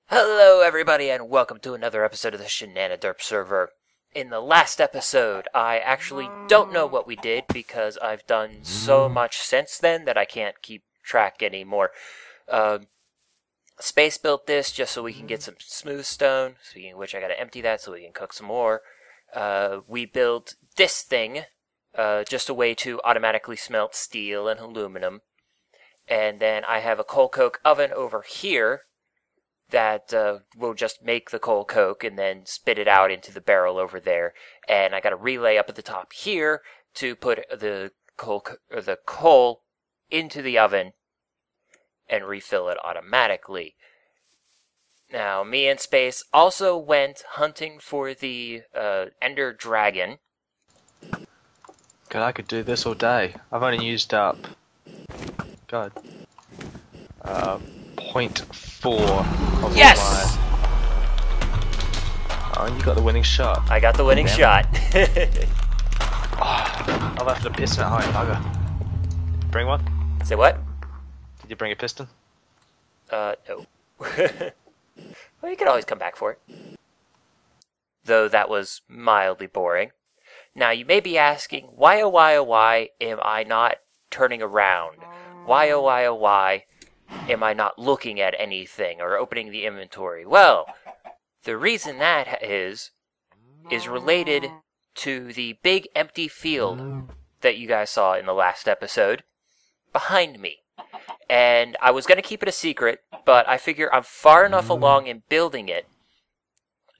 Hello everybody and welcome to another episode of the Shenaniderp server. In the last episode, I actually don't know what we did because I've done so much since then that I can't keep track anymore. Space built this just so we can get some smooth stone, speaking of which I gotta empty that so we can cook some more. We built this thing, just a way to automatically smelt steel and aluminum. And then I have a coal coke oven over here that will just make the coal coke and then spit it out into the barrel over there. And I got a relay up at the top here to put the coal into the oven and refill it automatically. Now, me and Space also went hunting for the Ender Dragon. God, I could do this all day. I've only used up, God, 0.4 of Yes! my... Oh, you got the winning shot. I got the winning shot. Oh, I'll have to piston at home, bugger. Bring one? Say what? Did you bring a piston? No. Well, you can always come back for it. Though that was mildly boring. Now, you may be asking, why oh why am I not turning around? Why oh why am I not looking at anything or opening the inventory? Well, the reason that is related to the big empty field that you guys saw in the last episode behind me. And I was going to keep it a secret, but I figure I'm far enough along in building it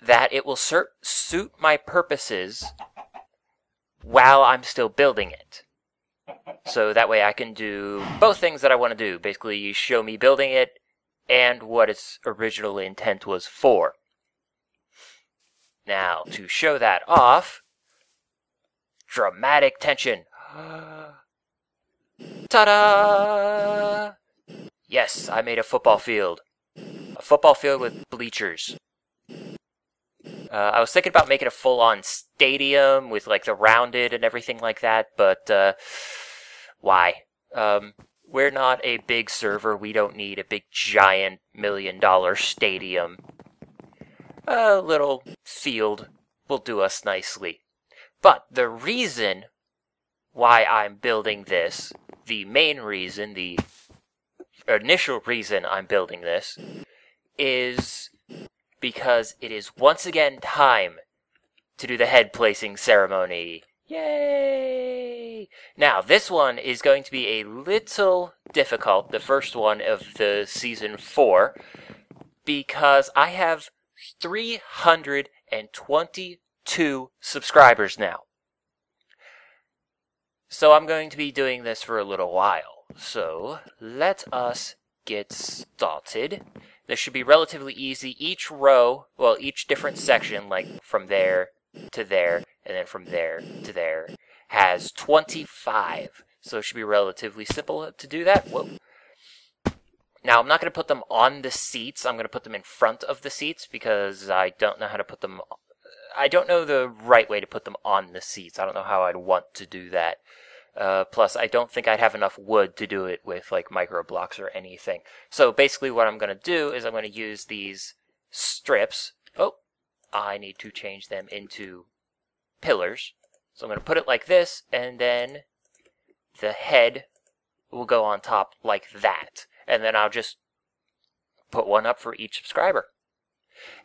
that it will suit my purposes while I'm still building it. So that way I can do both things that I want to do. Basically, show me building it and what its original intent was for. Now, to show that off, dramatic tension. Ta-da! Yes, I made a football field. A football field with bleachers. I was thinking about making a full-on stadium with like the rounded and everything like that, but why? We're not a big server. We don't need a big giant $1 million stadium. A little field will do us nicely. But the reason why I'm building this, the main reason, the initial reason I'm building this, is because it is once again time to do the head placing ceremony. Yay! Now, this one is going to be a little difficult, the first one of the Season 4, because I have 322 subscribers now. So I'm going to be doing this for a little while. So, let us get started. This should be relatively easy. Each row, well, each different section, like from there to there, and then from there to there, has 25. So it should be relatively simple to do that. Whoa. Now, I'm not going to put them on the seats. I'm going to put them in front of the seats because I don't know how to put them... I don't know the right way to put them on the seats. I don't know how I'd want to do that. Plus, I don't think I'd have enough wood to do it with, like, micro blocks or anything. So, basically what I'm going to do is I'm going to use these strips. Oh, I need to change them into pillars. So I'm going to put it like this, and then the head will go on top like that. And then I'll just put one up for each subscriber.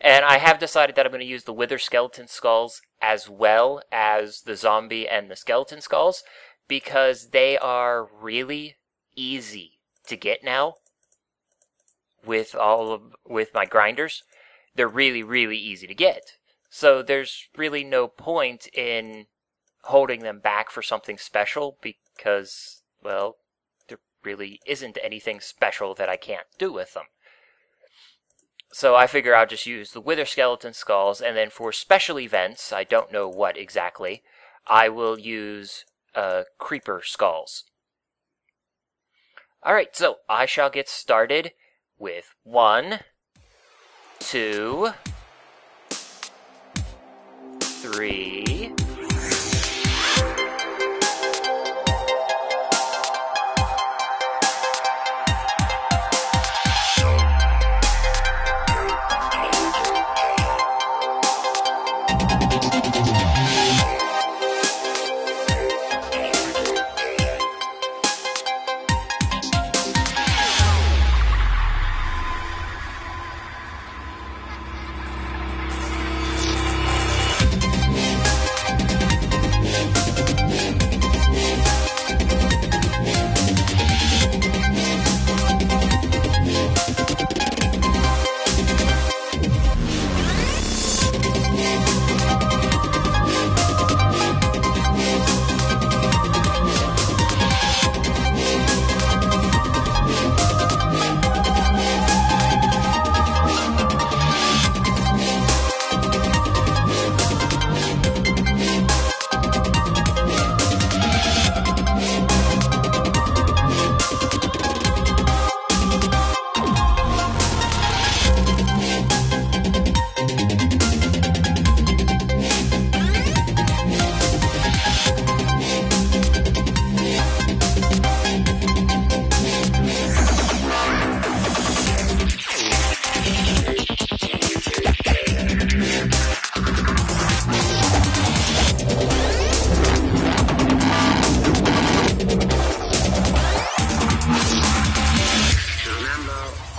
And I have decided that I'm going to use the wither skeleton skulls as well as the zombie and the skeleton skulls, because they are really easy to get now with my grinders. They're really, really easy to get. So there's really no point in holding them back for something special because, well, there really isn't anything special that I can't do with them. So I figure I'll just use the wither skeleton skulls, and then for special events, I don't know what exactly, I will use creeper skulls. Alright, so I shall get started with 1, 2, 3,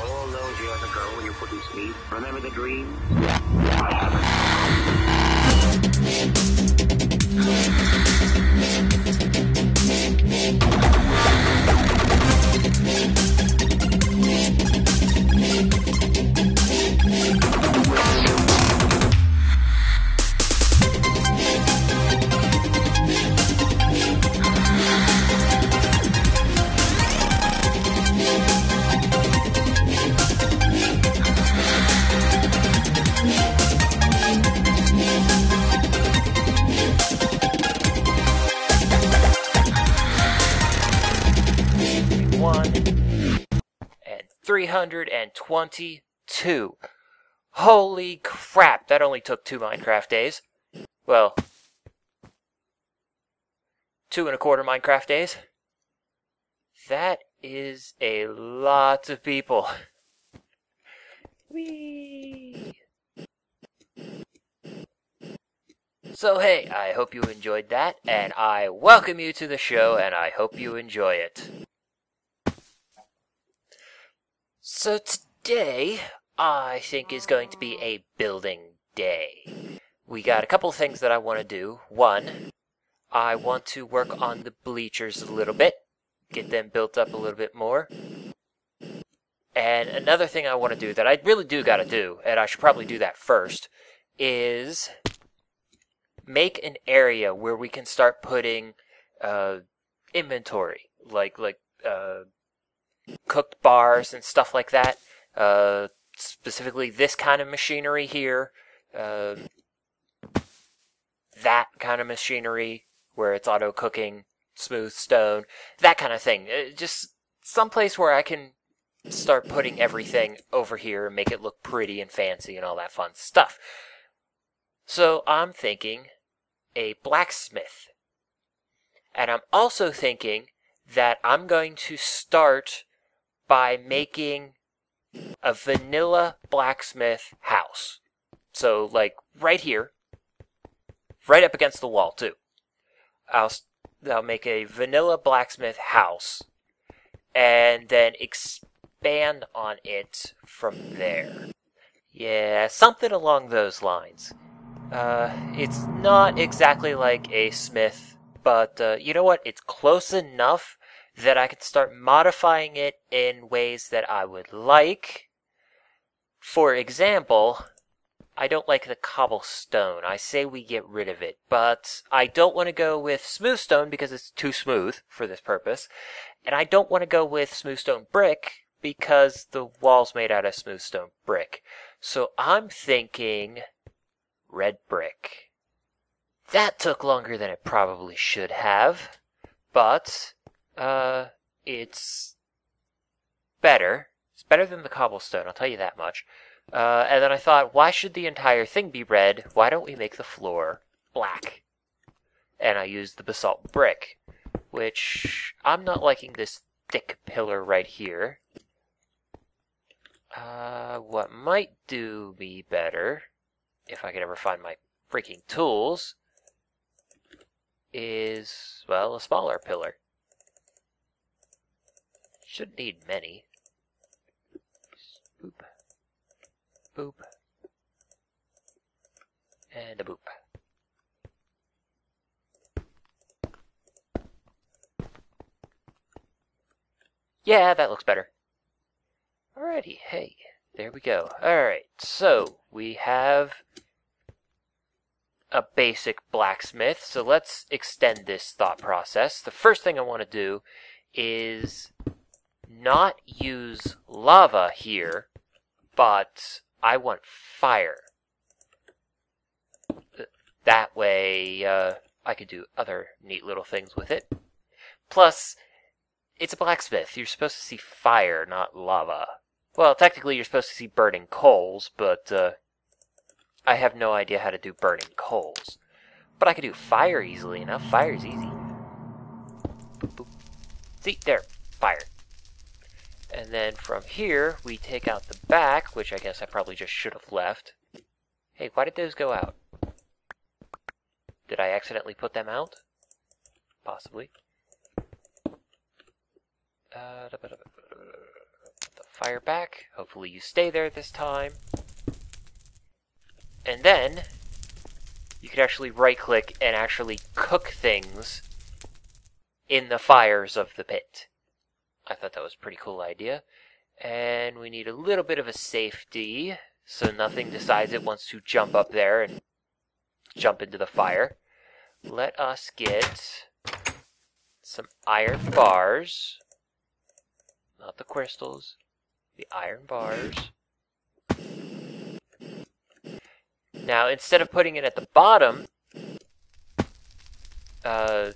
All those years ago when you couldn't sleep, remember the dream? I haven't. And 322. Holy crap, that only took 2 Minecraft days. Well, 2 1/4 Minecraft days. That is a lot of people. Whee! So hey, I hope you enjoyed that, and I welcome you to the show, and I hope you enjoy it. So today, I think is going to be a building day. We got a couple things that I want to do. One, I want to work on the bleachers a little bit, get them built up a little bit more. And another thing I want to do that I really do got to do, and I should probably do that first, is make an area where we can start putting inventory, like cooked bars and stuff like that. Specifically this kind of machinery here, that kind of machinery where it's auto cooking, smooth stone, that kind of thing. Just someplace where I can start putting everything over here and make it look pretty and fancy and all that fun stuff. So I'm thinking a blacksmith. And I'm also thinking that I'm going to start by making a vanilla blacksmith house. So, like, right here, right up against the wall, too. I'll make a vanilla blacksmith house, and then expand on it from there. Yeah, something along those lines. It's not exactly like a smith, but you know what? It's close enough that I can start modifying it in ways that I would like. For example, I don't like the cobblestone. I say we get rid of it, but I don't want to go with smooth stone because it's too smooth for this purpose, and I don't want to go with smooth stone brick because the wall's made out of smooth stone brick. So I'm thinking red brick. That took longer than it probably should have, but it's better. It's better than the cobblestone, I'll tell you that much. And then I thought, why should the entire thing be red? Why don't we make the floor black? And I used the basalt brick, which I'm not liking this thick pillar right here. What might do me better, if I could ever find my freaking tools, is, well, a smaller pillar. Shouldn't need many. Boop. Boop. And a boop. Yeah, that looks better. Alrighty, hey, there we go. Alright, so we have a basic blacksmith, so let's extend this thought process. The first thing I want to do is not use lava here, but I want fire. That way, I could do other neat little things with it. Plus, it's a blacksmith. You're supposed to see fire, not lava. Well, technically you're supposed to see burning coals, but I have no idea how to do burning coals. But I could do fire easily enough. Fire's easy. Boop, boop. See, there, fire. And then from here, we take out the back, which I guess I probably just should have left. Hey, why did those go out? Did I accidentally put them out? Possibly. What the fire back. Hopefully you stay there this time. And then you could actually right-click and actually cook things in the fires of the pit. I thought that was a pretty cool idea. And we need a little bit of a safety, so nothing decides it wants to jump up there and jump into the fire. Let us get some iron bars. Not the crystals, the iron bars. Now, instead of putting it at the bottom, to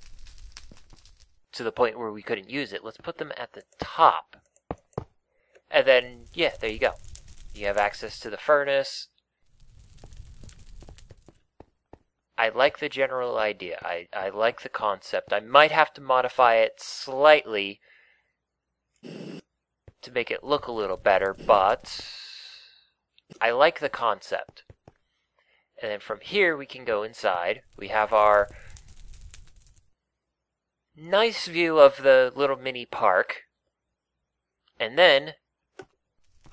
the point where we couldn't use it, let's put them at the top. And then, yeah, there you go. You have access to the furnace. I like the general idea. I like the concept. I might have to modify it slightly to make it look a little better, but I like the concept. And then from here, we can go inside. We have our nice view of the little mini park. And then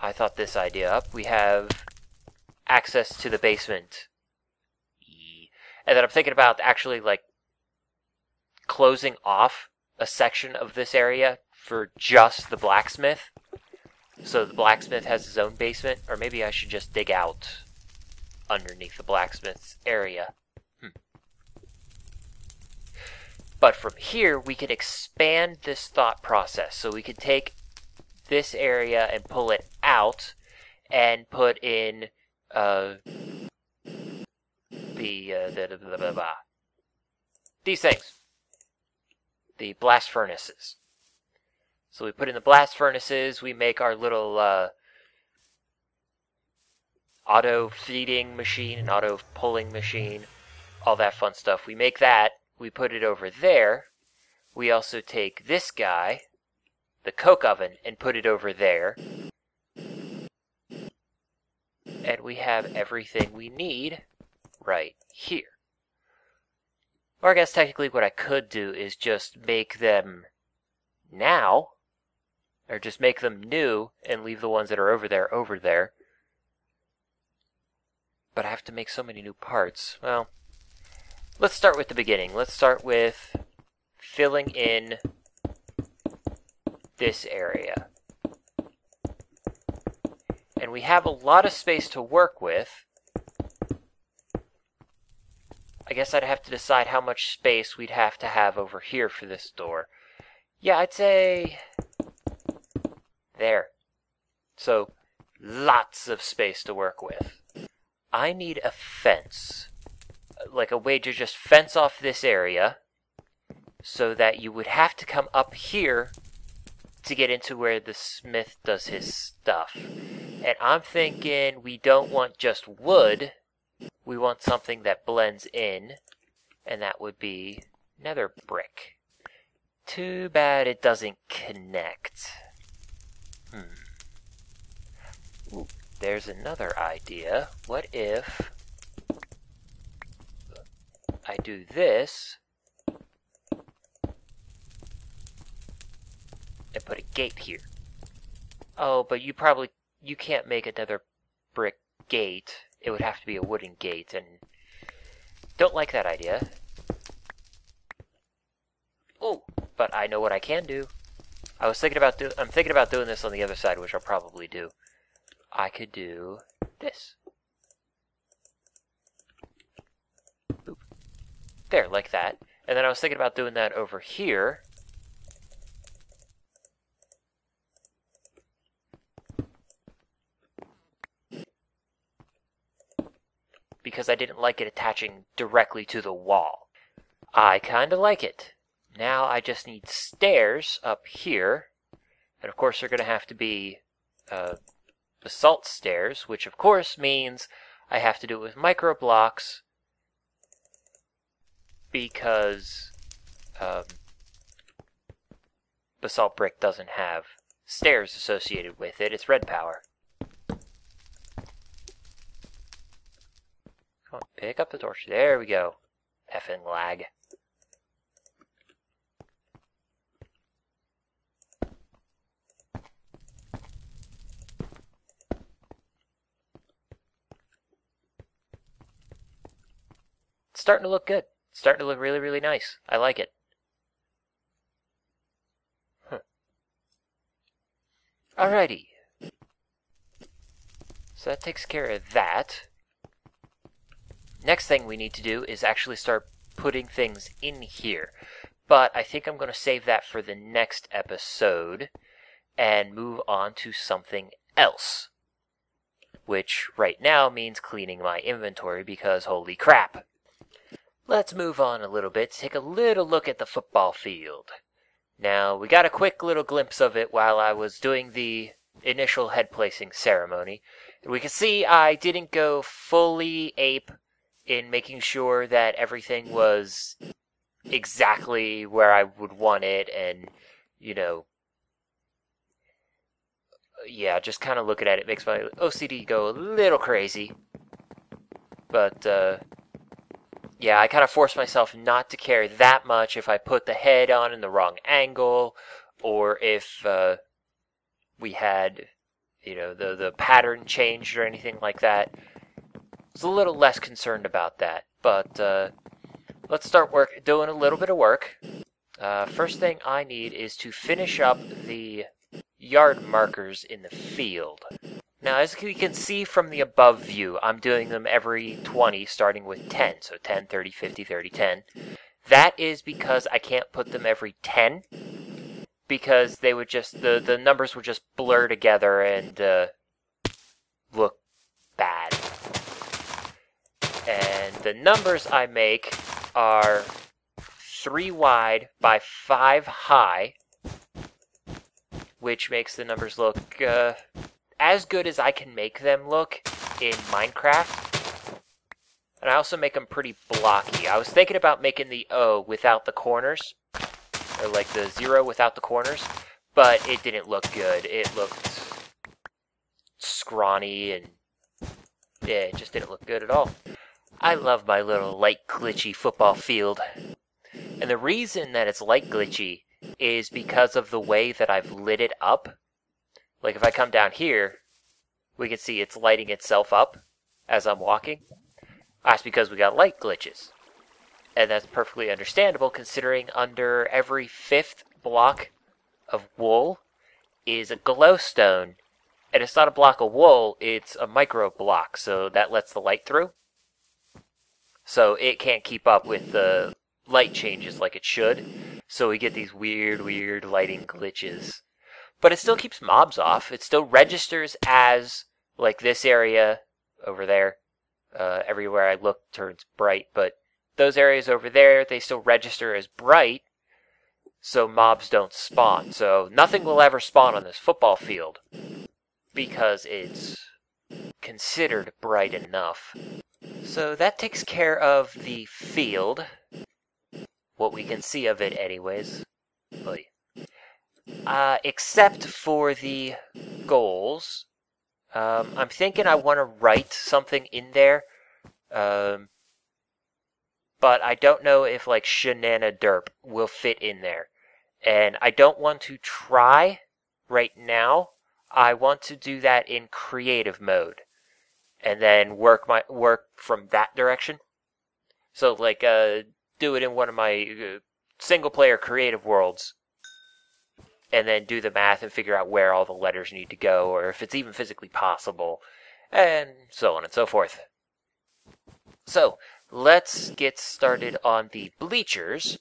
I thought this idea up. We have access to the basement. And then I'm thinking about actually like closing off a section of this area for just the blacksmith. So the blacksmith has his own basement, or maybe I should just dig out underneath the blacksmith's area. But from here, we could expand this thought process. So we could take this area and pull it out and put in these things. The blast furnaces. So we put in the blast furnaces, we make our little auto feeding machine, an auto pulling machine, all that fun stuff. We make that, we put it over there. We also take this guy, the coke oven, and put it over there. And we have everything we need right here. Or I guess technically what I could do is just make them now, or just make them new and leave the ones that are over there. But I have to make so many new parts. Well, let's start with the beginning. Let's start with filling in this area. And we have a lot of space to work with. I guess I'd have to decide how much space we'd have to have over here for this door. Yeah, I'd say there. So, lots of space to work with. I need a fence. Like a way to just fence off this area so that you would have to come up here to get into where the smith does his stuff. And I'm thinking we don't want just wood. We want something that blends in, and that would be nether brick. Too bad it doesn't connect. Ooh, there's another idea. What if I do this and put a gate here? Oh, but you can't make another brick gate. It would have to be a wooden gate, and don't like that idea. Oh, but I know what I can do. I'm thinking about doing this on the other side, which I'll probably do. I could do this. Boop. There, like that. And then I was thinking about doing that over here. Because I didn't like it attaching directly to the wall. I kind of like it. Now I just need stairs up here. And of course they're going to have to be basalt stairs, which of course means I have to do it with micro blocks because basalt brick doesn't have stairs associated with it. It's red power. Come on, pick up the torch. There we go. Effing lag. starting to look good. It's starting to look really, really nice. I like it. Alrighty. So that takes care of that. Next thing we need to do is actually start putting things in here. But I think I'm going to save that for the next episode and move on to something else. Which right now means cleaning my inventory because holy crap. Let's move on a little bit, take a little look at the football field. Now, we got a quick little glimpse of it while I was doing the initial head placing ceremony. We can see I didn't go fully ape in making sure that everything was exactly where I would want it and, you know, yeah, just kind of looking at it makes my OCD go a little crazy. But, yeah, I kind of forced myself not to care that much if I put the head on in the wrong angle, or if we had, you know, the pattern changed or anything like that. I was a little less concerned about that, but let's start doing a little bit of work. First thing I need is to finish up the yard markers in the field. Now, as you can see from the above view, I'm doing them every 20, starting with 10. So 10, 30, 50, 30, 10. That is because I can't put them every 10, because they would just, the numbers would just blur together and look bad. And the numbers I make are 3 wide by 5 high, which makes the numbers look as good as I can make them look in Minecraft. And I also make them pretty blocky. I was thinking about making the O without the corners, or like the 0 without the corners, but it didn't look good. It looked scrawny and yeah, it just didn't look good at all. I love my little light glitchy football field. And the reason that it's light glitchy is because of the way that I've lit it up. Like if I come down here, we can see it's lighting itself up as I'm walking. That's because we got light glitches. And that's perfectly understandable considering under every 5th block of wool is a glowstone. And it's not a block of wool, it's a micro block, so that lets the light through. So it can't keep up with the light changes like it should. So we get these weird lighting glitches. But it still keeps mobs off. It still registers as, like this area over there. Everywhere I look turns bright. But those areas over there, they still register as bright. So mobs don't spawn. So nothing will ever spawn on this football field. Because it's considered bright enough. So that takes care of the field. What we can see of it anyways. Except for the goals. I'm thinking I want to write something in there. But I don't know if like Shenaniderp will fit in there. And I don't want to try right now. I want to do that in creative mode. And then work from that direction. So like do it in one of my single player creative worlds. And then do the math and figure out where all the letters need to go, or if it's even physically possible, and so on and so forth. So, let's get started on the bleachers,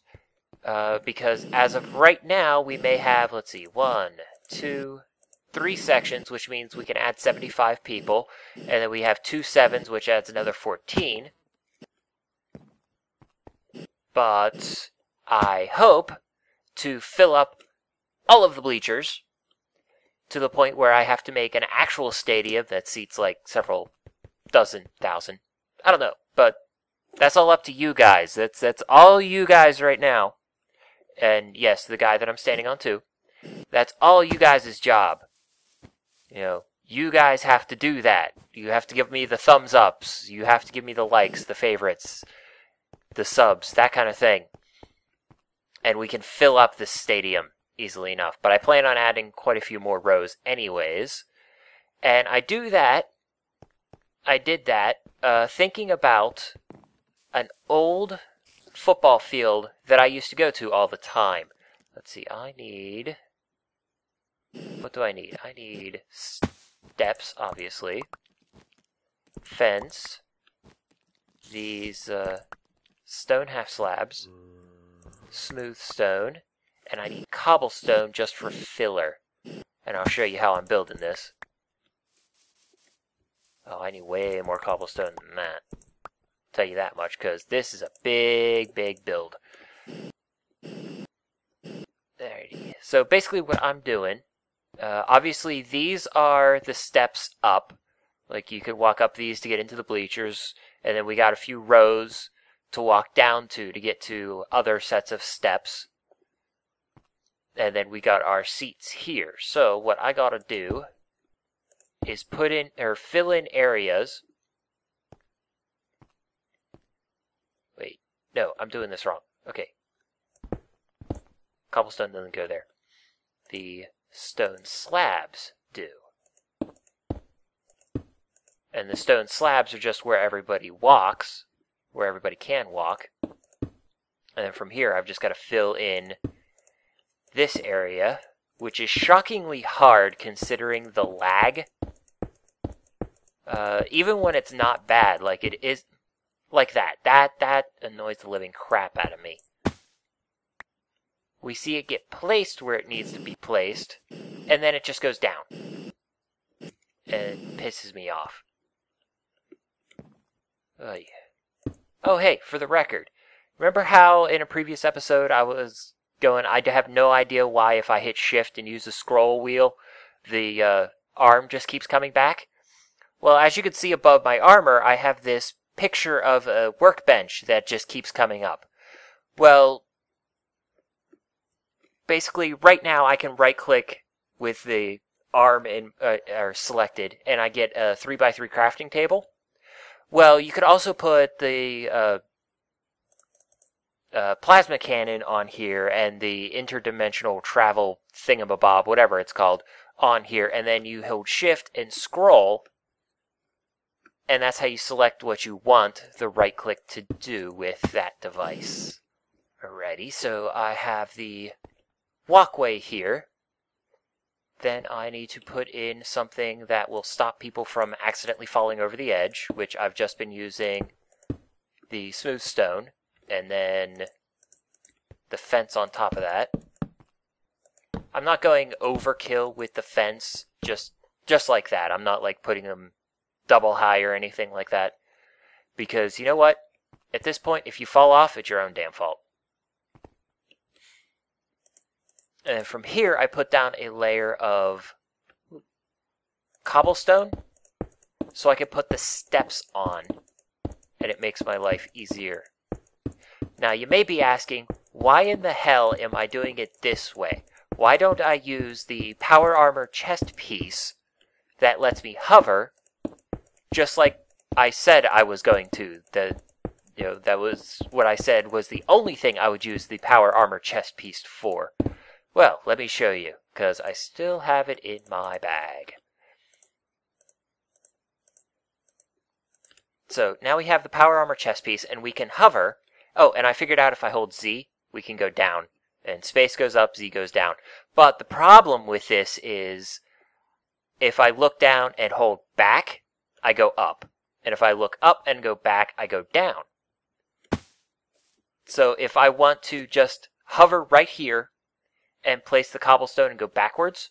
because as of right now, we may have, 1, 2, 3 sections, which means we can add 75 people, and then we have 2 sevens, which adds another 14. But I hope to fill up all of the bleachers to the point where I have to make an actual stadium that seats like several dozen thousand. I don't know, but that's all up to you guys. That's all you guys right now. And yes, the guy that I'm standing on too. That's all you guys' job. You know, you guys have to do that. You have to give me the thumbs ups. You have to give me the likes, the favorites, the subs, that kind of thing. And we can fill up this stadium easily enough. But I plan on adding quite a few more rows anyways. And I did that thinking about an old football field that I used to go to all the time. Let's see, I need... What do I need? I need steps, obviously. Fence. These stone half slabs. Smooth stone. And I need cobblestone just for filler. And I'll show you how I'm building this. Oh, I need way more cobblestone than that. I'll tell you that much, because this is a big, big build. There it is. So basically what I'm doing, obviously these are the steps up. Like you could walk up these to get into the bleachers, and then we got a few rows to walk down to get to other sets of steps. And then we got our seats here. So what I gotta do is put in, or fill in areas. Wait, no, I'm doing this wrong. Okay. Cobblestone doesn't go there. The stone slabs do. And the stone slabs are just where everybody walks, where everybody can walk. And then from here, I've just got to fill in this area, which is shockingly hard considering the lag. Even when it's not bad, like it is, like that. That annoys the living crap out of me. We see it get placed where it needs to be placed, and then it just goes down. And it pisses me off. Oh, hey, for the record, remember how in a previous episode I was going, I have no idea why if I hit shift and use the scroll wheel, the arm just keeps coming back? Well, as you can see above my armor, I have this picture of a workbench that just keeps coming up. Well, basically, right now I can right-click with the arm selected, and I get a 3x3 crafting table. Well, you could also put the plasma cannon on here and the interdimensional travel thingamabob, whatever it's called, on here, and then you hold shift and scroll, and that's how you select what you want the right-click to do with that device. Alrighty, so I have the walkway here. Then I need to put in something that will stop people from accidentally falling over the edge, which I've just been using the smooth stone, and then the fence on top of that. I'm not going overkill with the fence, just like that. I'm not like putting them double high or anything like that, because you know what? At this point, if you fall off, it's your own damn fault. And from here, I put down a layer of cobblestone so I can put the steps on, and it makes my life easier. Now, you may be asking, why in the hell am I doing it this way? Why don't I use the power armor chest piece that lets me hover, just like I said I was going to? That was what I said was the only thing I would use the power armor chest piece for. Well, let me show you, because I still have it in my bag. So now we have the power armor chest piece, and we can hover. Oh, and I figured out if I hold Z, we can go down. And space goes up, Z goes down. But the problem with this is, if I look down and hold back, I go up. And if I look up and go back, I go down. So if I want to just hover right here, and place the cobblestone and go backwards,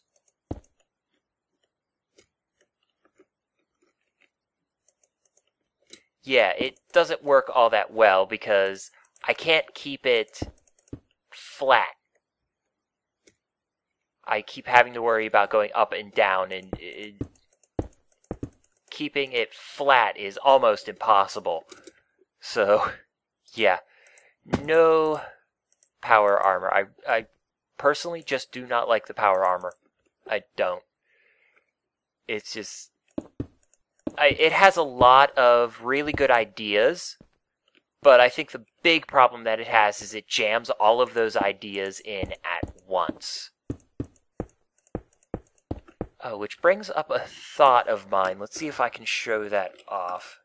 yeah, it doesn't work all that well because I can't keep it flat. I keep having to worry about going up and down, and keeping it flat is almost impossible. So, yeah, no power armor. I personally just do not like the power armor. I don't. It's just... it has a lot of really good ideas, but I think the big problem that it has is it jams all of those ideas in at once. Which brings up a thought of mine. Let's see if I can show that off.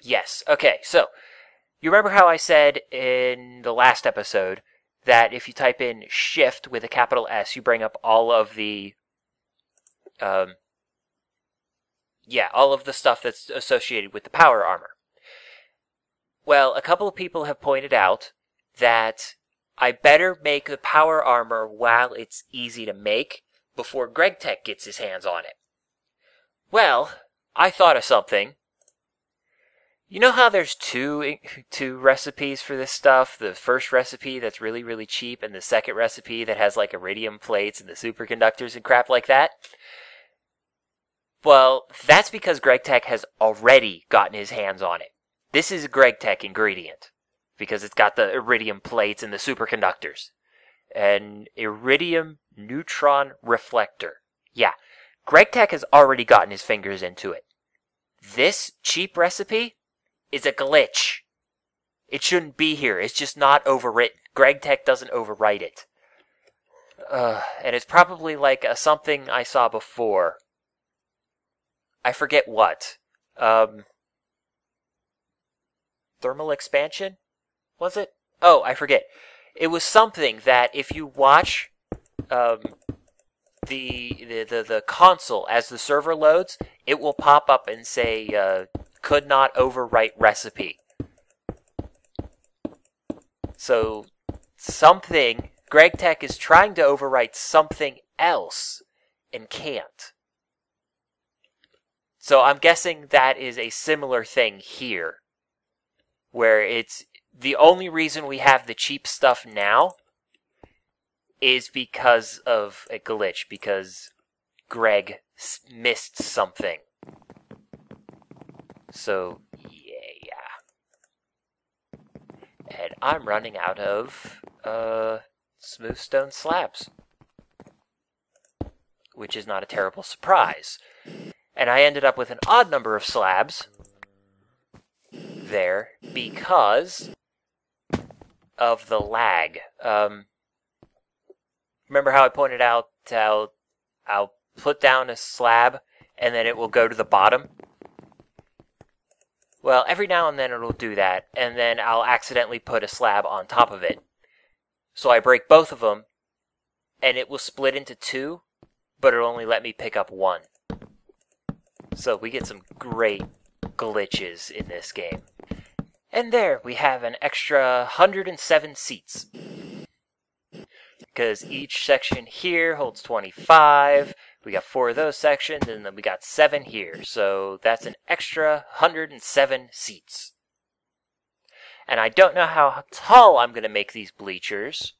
Yes. Okay, so you remember how I said in the last episode that if you type in shift with a capital S, you bring up all of the all of the stuff that's associated with the power armor. Well, a couple of people have pointed out that I better make the power armor while it's easy to make before GregTech gets his hands on it. Well, I thought of something. You know how there's two recipes for this stuff? The first recipe that's really, really cheap, and the second recipe that has like iridium plates and the superconductors and crap like that? Well, that's because GregTech has already gotten his hands on it. This is a GregTech ingredient because it's got the iridium plates and the superconductors. An iridium neutron reflector. Yeah, GregTech has already gotten his fingers into it. This cheap recipe is a glitch. It shouldn't be here. It's just not overwritten. GregTech doesn't overwrite it. And it's probably like something I saw before. I forget what. Thermal expansion? Was it? Oh, I forget. It was something that if you watch the console as the server loads, it will pop up and say could not overwrite recipe. So something GregTech is trying to overwrite something else and can't. So I'm guessing that is a similar thing here, where it's the only reason we have the cheap stuff now is because of a glitch, because Greg missed something. So, yeah. And I'm running out of smooth stone slabs, which is not a terrible surprise. And I ended up with an odd number of slabs there because of the lag. Remember how I pointed out how I'll put down a slab and then it will go to the bottom? Well, every now and then it'll do that, and then I'll accidentally put a slab on top of it. So I break both of them, and it will split into two, but it'll only let me pick up one. So we get some great glitches in this game. And there, we have an extra 107 seats. Because each section here holds 25. We got 4 of those sections, and then we got 7 here. So that's an extra 107 seats. And I don't know how tall I'm going to make these bleachers.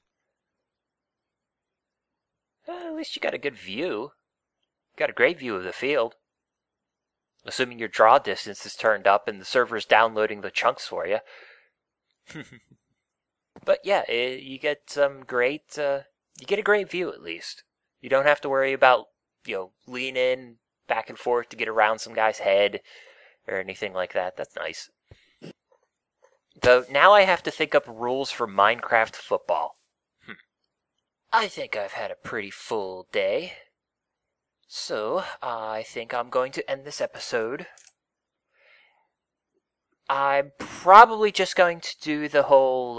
At least you got a good view. Got a great view of the field. Assuming your draw distance is turned up and the server's downloading the chunks for you. But yeah, you get some great, you get a great view at least. You don't have to worry about, lean in back and forth to get around some guy's head or anything like that. That's nice. Though now I have to think up rules for Minecraft football. I think I've had a pretty full day. So, I think I'm going to end this episode. I'm probably just going to do the whole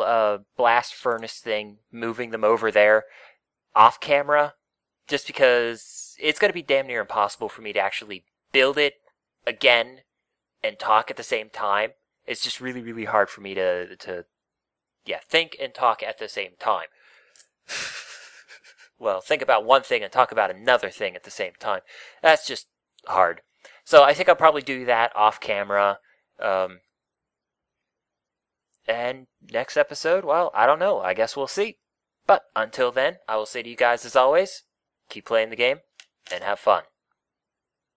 blast furnace thing, moving them over there off camera, just because it's going to be damn near impossible for me to actually build it again and talk at the same time. It's just really, really hard for me to think and talk at the same time. Well, think about one thing and talk about another thing at the same time. That's just hard. So I think I'll probably do that off camera. And next episode, well, I don't know. I guess we'll see. But until then, I will say to you guys as always, keep playing the game and have fun.